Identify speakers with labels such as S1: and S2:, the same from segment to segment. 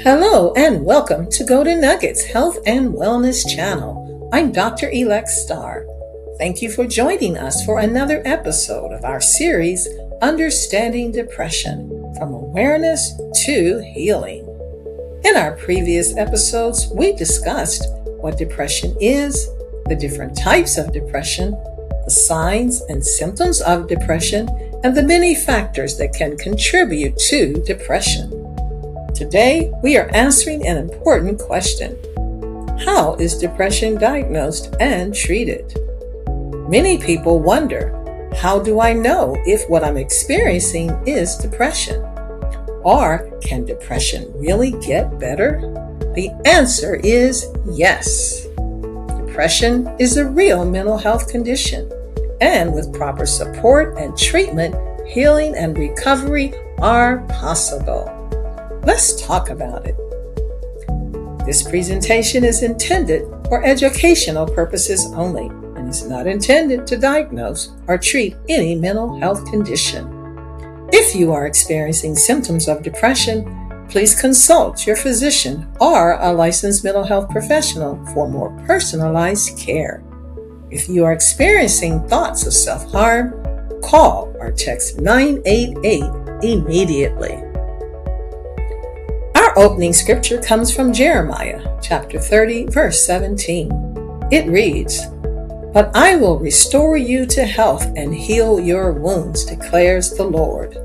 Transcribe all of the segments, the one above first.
S1: Hello and welcome to Golden Nuggets Health and Wellness Channel. I'm Dr. Elect Starr. Thank you for joining us for another episode of our series, Understanding Depression, from Awareness to Healing. In our previous episodes, we discussed what depression is, the different types of depression, the signs and symptoms of depression, and the many factors that can contribute to depression. Today, we are answering an important question. How is depression diagnosed and treated? Many people wonder, how do I know if what I'm experiencing is depression? Or can depression really get better? The answer is yes. Depression is a real mental health condition, and with proper support and treatment, healing and recovery are possible. Let's talk about it. This presentation is intended for educational purposes only and is not intended to diagnose or treat any mental health condition. If you are experiencing symptoms of depression, please consult your physician or a licensed mental health professional for more personalized care. If you are experiencing thoughts of self-harm, call or text 988 immediately. Our opening scripture comes from Jeremiah chapter 30, verse 17. It reads, "But I will restore you to health and heal your wounds, declares the Lord."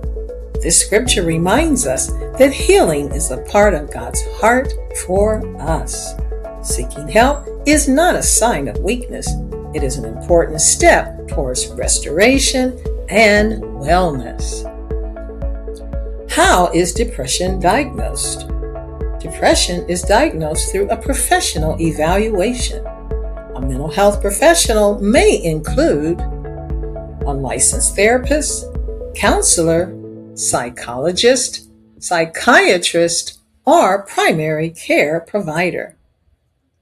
S1: This scripture reminds us that healing is a part of God's heart for us. Seeking help is not a sign of weakness. It is an important step towards restoration and wellness. How is depression diagnosed? Depression is diagnosed through a professional evaluation. A mental health professional may include a licensed therapist, counselor, psychologist, psychiatrist, or primary care provider.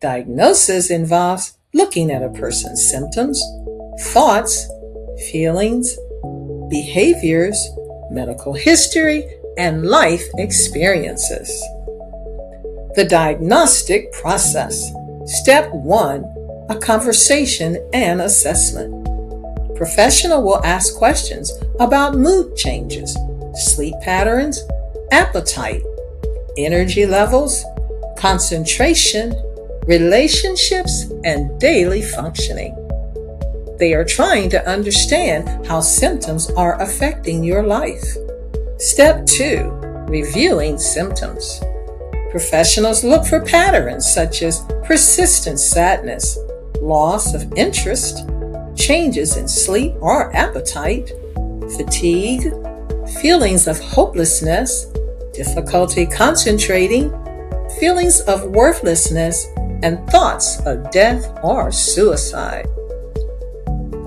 S1: Diagnosis involves looking at a person's symptoms, thoughts, feelings, behaviors, medical history, and life experiences. The diagnostic process. Step 1, a conversation and assessment. Professional will ask questions about mood changes, sleep patterns, appetite, energy levels, concentration, relationships, and daily functioning. They are trying to understand how symptoms are affecting your life. Step 2, reviewing symptoms. Professionals look for patterns such as persistent sadness, loss of interest, changes in sleep or appetite, fatigue, feelings of hopelessness, difficulty concentrating, feelings of worthlessness, and thoughts of death or suicide.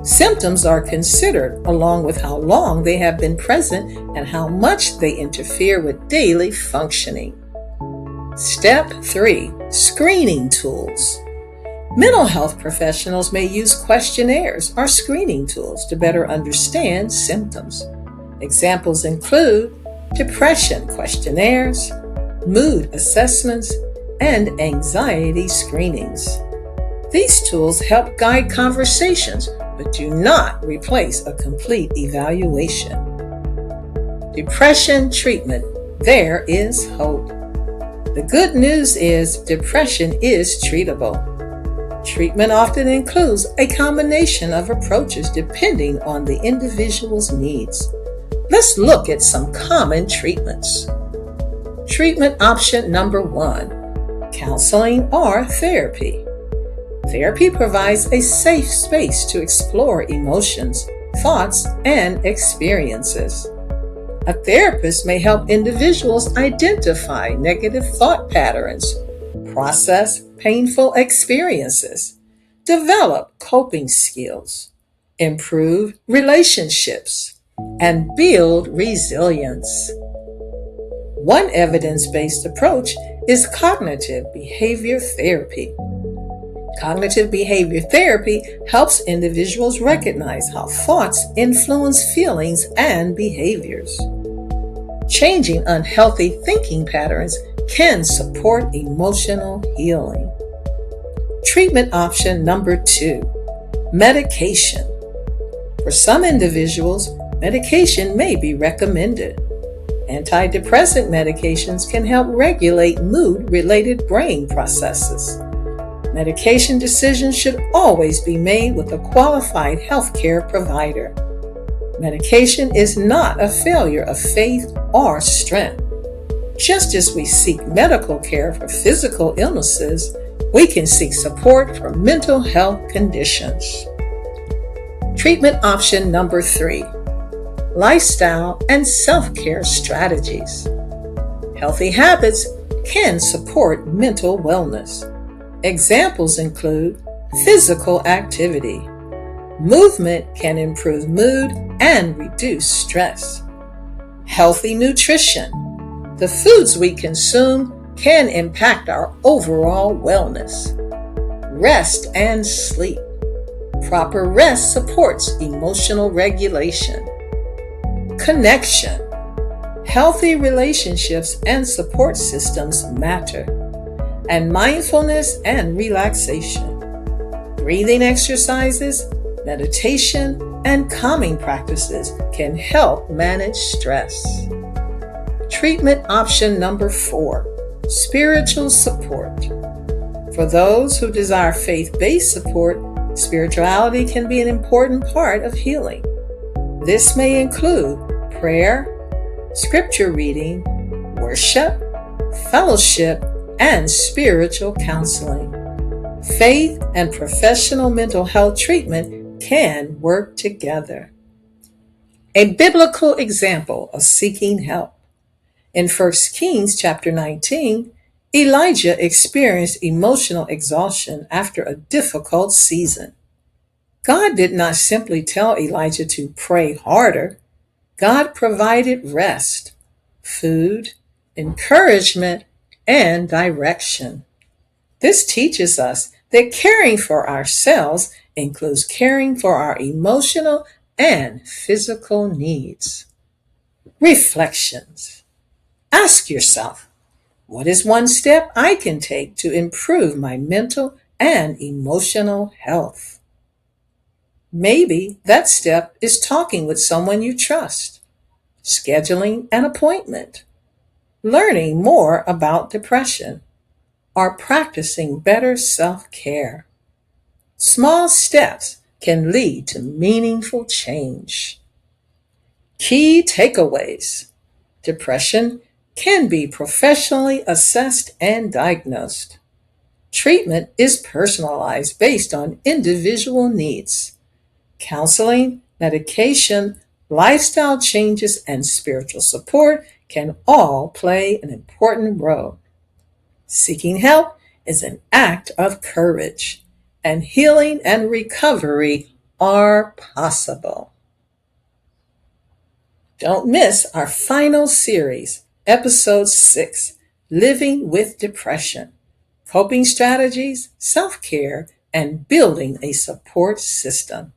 S1: Symptoms are considered along with how long they have been present and how much they interfere with daily functioning. Step 3, screening tools. Mental health professionals may use questionnaires or screening tools to better understand symptoms. Examples include depression questionnaires, mood assessments, and anxiety screenings. These tools help guide conversations but do not replace a complete evaluation. Depression treatment. There is hope. The good news is depression is treatable. Treatment often includes a combination of approaches depending on the individual's needs. Let's look at some common treatments. Treatment option number 1, counseling or therapy. Therapy provides a safe space to explore emotions, thoughts, and experiences. A therapist may help individuals identify negative thought patterns, process painful experiences, develop coping skills, improve relationships, and build resilience. One evidence-based approach is cognitive behavior therapy. Cognitive behavior therapy helps individuals recognize how thoughts influence feelings and behaviors. Changing unhealthy thinking patterns can support emotional healing. Treatment option number 2, medication. For some individuals, medication may be recommended. Antidepressant medications can help regulate mood-related brain processes. Medication decisions should always be made with a qualified healthcare provider. Medication is not a failure of faith or strength. Just as we seek medical care for physical illnesses, we can seek support for mental health conditions. Treatment option number 3, lifestyle and self-care strategies. Healthy habits can support mental wellness. Examples include physical activity. Movement can improve mood and reduce stress. Healthy nutrition. The foods we consume can impact our overall wellness. Rest and sleep. Proper rest supports emotional regulation. Connection. Healthy relationships and support systems matter. And mindfulness and relaxation. Breathing exercises, meditation, and calming practices can help manage stress. Treatment option number 4, spiritual support. For those who desire faith-based support, spirituality can be an important part of healing. This may include prayer, scripture reading, worship, fellowship, and spiritual counseling. Faith and professional mental health treatment can work together. A biblical example of seeking help. In 1 Kings chapter 19, Elijah experienced emotional exhaustion after a difficult season. God did not simply tell Elijah to pray harder. God provided rest, food, encouragement, and direction. This teaches us that caring for ourselves includes caring for our emotional and physical needs. Reflections. Ask yourself, what is one step I can take to improve my mental and emotional health? Maybe that step is talking with someone you trust, scheduling an appointment, learning more about depression, or practicing better self-care. Small steps can lead to meaningful change. Key takeaways. Depression can be professionally assessed and diagnosed. Treatment is personalized based on individual needs. Counseling, medication, lifestyle changes, and spiritual support can all play an important role. Seeking help is an act of courage, and healing and recovery are possible. Don't miss our final series, Episode 6, Living with Depression, Coping Strategies, Self-Care, and Building a Support System.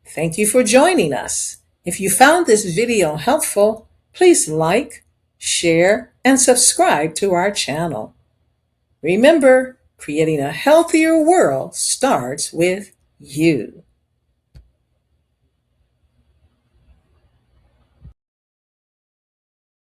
S1: Thank you for joining us. If you found this video helpful, please like, share, and subscribe to our channel. Remember, creating a healthier world starts with you.